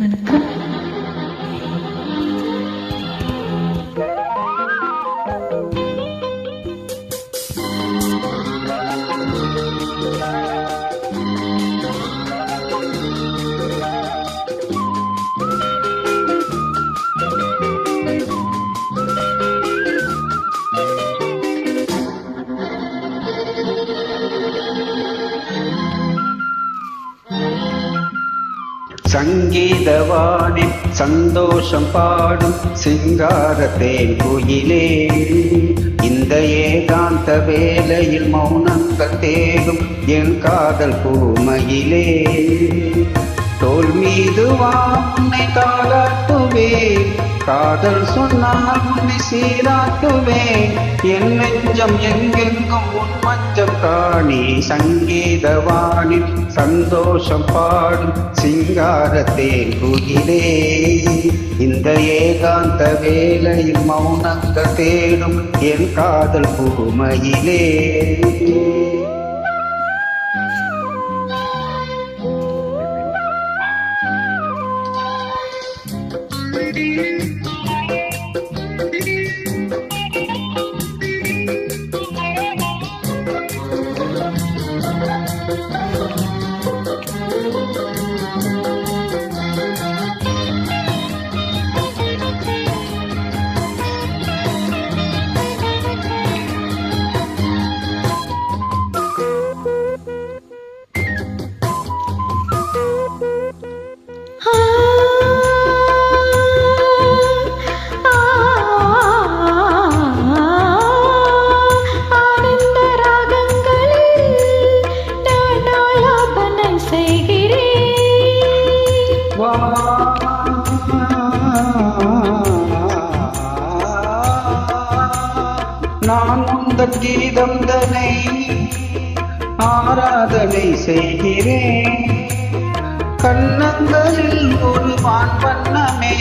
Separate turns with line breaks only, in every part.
வணக்கம்.
சங்கீதவானில் சந்தோஷம் பாடும் சிங்கார தேன் குயிலே, இந்த ஏகாந்த வேளையில் மௌனங்கள் தேடும் என் காதல் பூமையிலே, தோல் மீது வானை தாளாட்டுவேன், காதல் சொன்னால் உன்னை சீராட்டுவேன், என் நெஞ்சம் எங்கெங்கும் உன் மஞ்சம் காணி. சங்கீதவானில் சந்தோஷம் பாடும் சிங்கார தேன் குயிலே, இந்த ஏகாந்த வேளையில் மௌனங்கள் தேடும் என் காதல் பூமையிலே. நான் உந்தன் கீதம் தனை ஆராதனை செய்கிறேன், கண்ணங்களில் ஒரு வான் வண்ணமே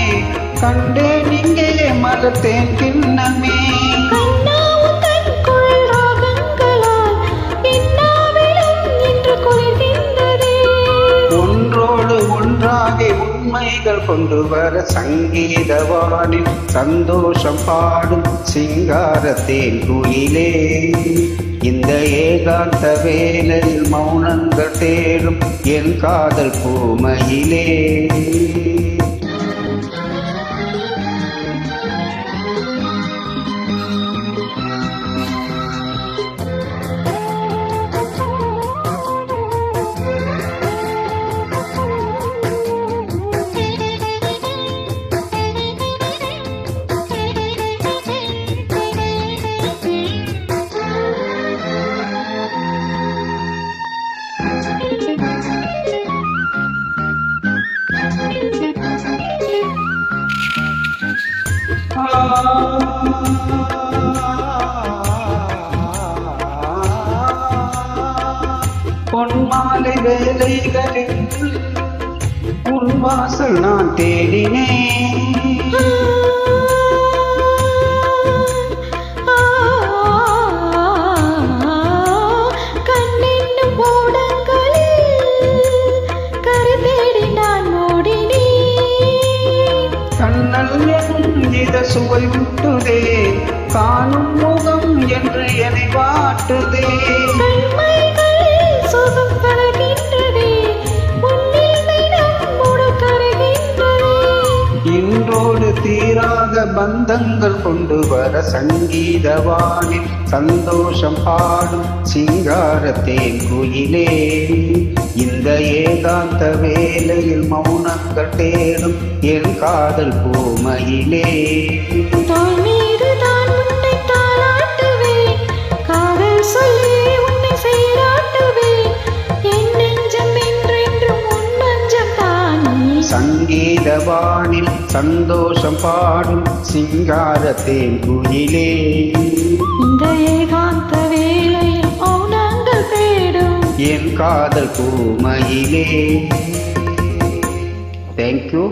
கண்டேன் இங்கே மலர்த்தேன் கிண்ணமே. ஒன்றோடு ஒன்றாக உண்மைகள் கொண்டு வர சங்கீதவானில் சந்தோஷம் பாடும் சிங்கார தேன் குயிலே, இந்த ஏகாந்த வேளையில் மௌனங்கள் தேடும் என் காதல் பூமையிலே. பொன்மாலை வேலைகளில் உன் வாசல் நான் தேடினேன், சுவை விட்டுதே காணும் முகம் என்று என்னை வாட்டுதே. இன்றோடு தீராத பந்தங்கள் கொண்டு வர சங்கீதவானில் சந்தோஷம் பாடும் சிங்கார தேன் குயிலே, இந்த ஏகாந்த வேளையில் மௌனங்கள் தேடும் என் காதல் பூமையிலே. சங்கீதவானில் சந்தோஷம் பாடும் சிங்கார தேன் குயிலே,
இந்த ஏகாந்த வேளையில் மௌனங்கள் தேடும்
என் காதல் பூமையிலே. தேங்க்யூ.